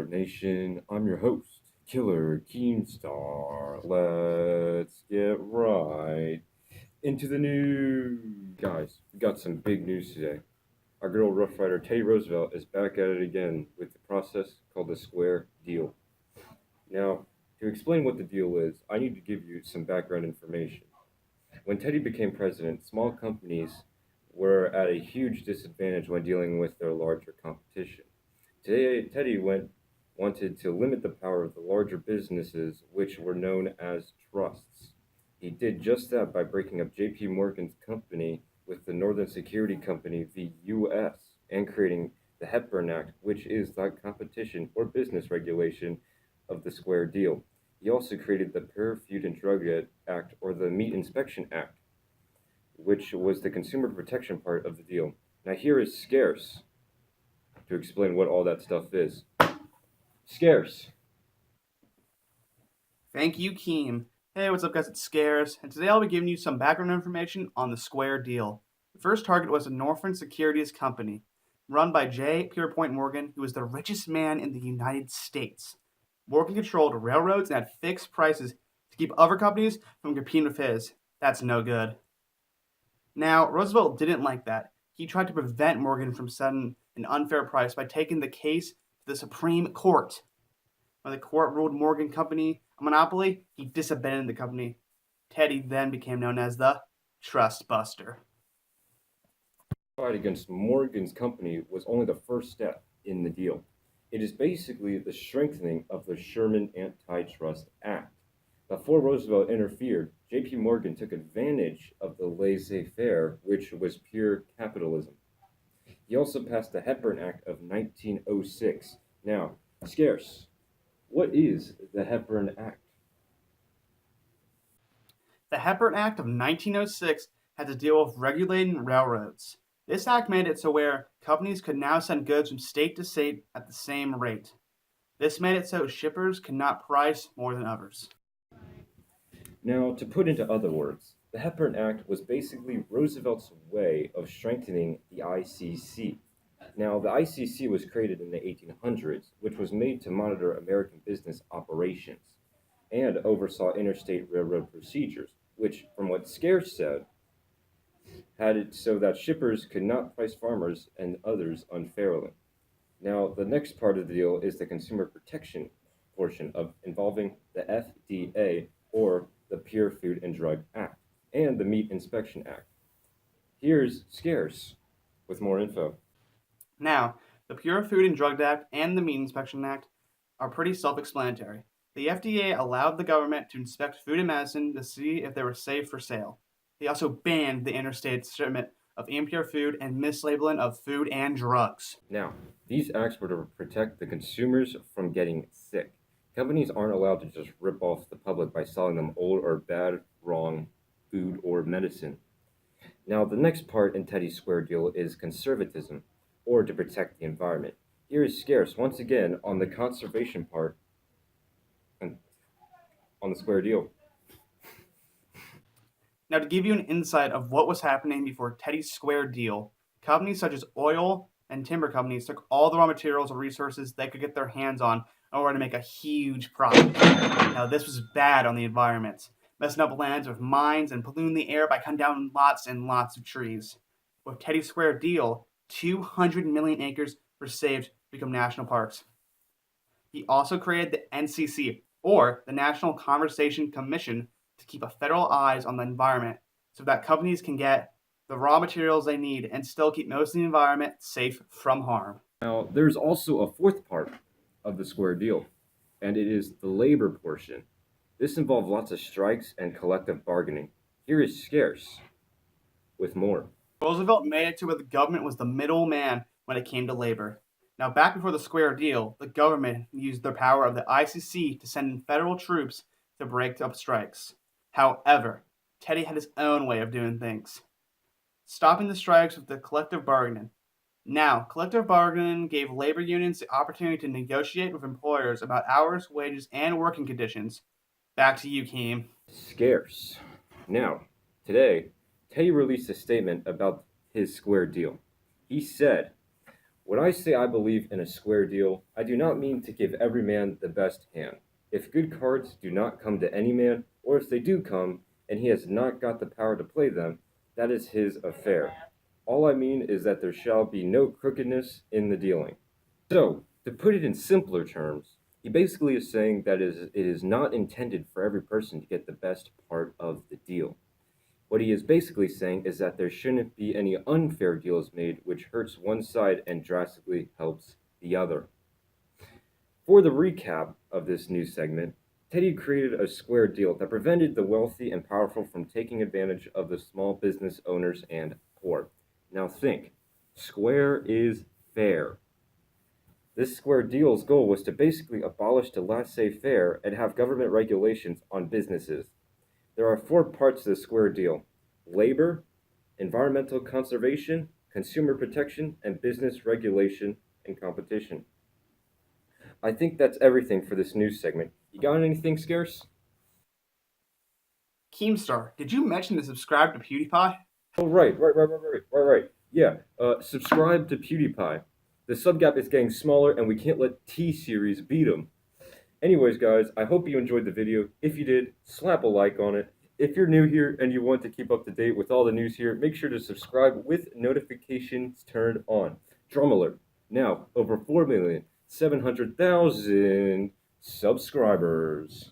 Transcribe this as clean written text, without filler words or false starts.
Nation. I'm your host, Killer Keemstar. Let's get right into the news. Guys, we got some big news today. Our good old Rough Rider Teddy Roosevelt is back at it again with the process called the Square Deal. Now, to explain what the deal is, I need to give you some background information. When Teddy became president, small companies were at a huge disadvantage when dealing with their larger competition. Today, wanted to limit the power of the larger businesses, which were known as trusts. He did just that by breaking up J.P. Morgan's company with the Northern Security Company, the U.S., and creating the Hepburn Act, which is the competition or business regulation of the Square Deal. He also created the Pure Food and Drug Act, or the Meat Inspection Act, which was the consumer protection part of the deal. Now, here is Scarce to explain what all that stuff is. Scarce. Thank you, Keem. Hey, what's up, guys? It's Scares, and today I'll be giving you some background information on the Square Deal. The first target was a Northern Securities Company, run by J. Pierpont Morgan, who was the richest man in the United States. Morgan controlled railroads and had fixed prices to keep other companies from competing with his. That's no good. Now, Roosevelt didn't like that. He tried to prevent Morgan from setting an unfair price by taking the case to the Supreme Court. When the court ruled Morgan Company a monopoly, he disbanded the company. Teddy then became known as the Trust Buster. The fight against Morgan's company was only the first step in the deal. It is basically the strengthening of the Sherman Antitrust Act. Before Roosevelt interfered, J.P. Morgan took advantage of the laissez-faire, which was pure capitalism. He also passed the Hepburn Act of 1906. Now, Scarce, what is the Hepburn Act? The Hepburn Act of 1906 had to deal with regulating railroads. This act made it so where companies could now send goods from state to state at the same rate. This made it so shippers could not price more than others. Now, to put into other words, the Hepburn Act was basically Roosevelt's way of strengthening the ICC. Now, the ICC was created in the 1800s, which was made to monitor American business operations and oversaw interstate railroad procedures, which, from what Scarce said, had it so that shippers could not price farmers and others unfairly. Now, the next part of the deal is the consumer protection portion of involving the FDA, or the Pure Food and Drug Act, and the Meat Inspection Act. Here's Scarce with more info. Now, the Pure Food and Drug Act and the Meat Inspection Act are pretty self-explanatory. The FDA allowed the government to inspect food and medicine to see if they were safe for sale. They also banned the interstate shipment of impure food and mislabeling of food and drugs. Now, these acts were to protect the consumers from getting sick. Companies aren't allowed to just rip off the public by selling them old or bad, wrong food or medicine. Now, the next part in Teddy's Square Deal is conservatism, or to protect the environment. Here is Scarce once again on the conservation part and on the Square Deal. Now, to give you an insight of what was happening before Teddy's Square Deal, companies such as oil and timber companies took all the raw materials or resources they could get their hands on in order to make a huge profit. Now, this was bad on the environment, messing up lands with mines and polluting the air by cutting down lots and lots of trees. With Teddy's Square Deal, 200 million acres were saved to become national parks. He also created the NCC, or the National Conservation Commission, to keep a federal eyes on the environment so that companies can get the raw materials they need and still keep most of the environment safe from harm. Now, there's also a fourth part of the Square Deal, and it is the labor portion. This involved lots of strikes and collective bargaining. Here is Scarce with more. Roosevelt made it to where the government was the middleman when it came to labor. Now, back before the Square Deal, the government used their power of the ICC to send in federal troops to break up strikes. However, Teddy had his own way of doing things, stopping the strikes with the collective bargaining. Now, collective bargaining gave labor unions the opportunity to negotiate with employers about hours, wages, and working conditions. Back to you, Keem. Scarce. Now, today, Teddy released a statement about his Square Deal. He said, When I say I believe in a square deal, I do not mean to give every man the best hand. If good cards do not come to any man, or if they do come and he has not got the power to play them, that is his affair. All I mean is that there shall be no crookedness in the dealing. So, to put it in simpler terms, he basically is saying that it is not intended for every person to get the best part of the deal. What he is basically saying is that there shouldn't be any unfair deals made which hurts one side and drastically helps the other. For the recap of this news segment, Teddy created a square deal that prevented the wealthy and powerful from taking advantage of the small business owners and poor. Now think, square is fair. This square deal's goal was to basically abolish the laissez-faire and have government regulations on businesses. There are 4 parts to the square deal: labor, environmental conservation, consumer protection, and business regulation and competition. I think that's everything for this news segment. You got anything scarce? Keemstar, did you mention to subscribe to PewDiePie? Oh, right. Yeah, subscribe to PewDiePie. The sub gap is getting smaller, and we can't let T-Series beat him. Anyways, guys, I hope you enjoyed the video. If you did, slap a like on it. If you're new here and you want to keep up to date with all the news here, make sure to subscribe with notifications turned on. Drum alert. Now, over 4,700,000 subscribers.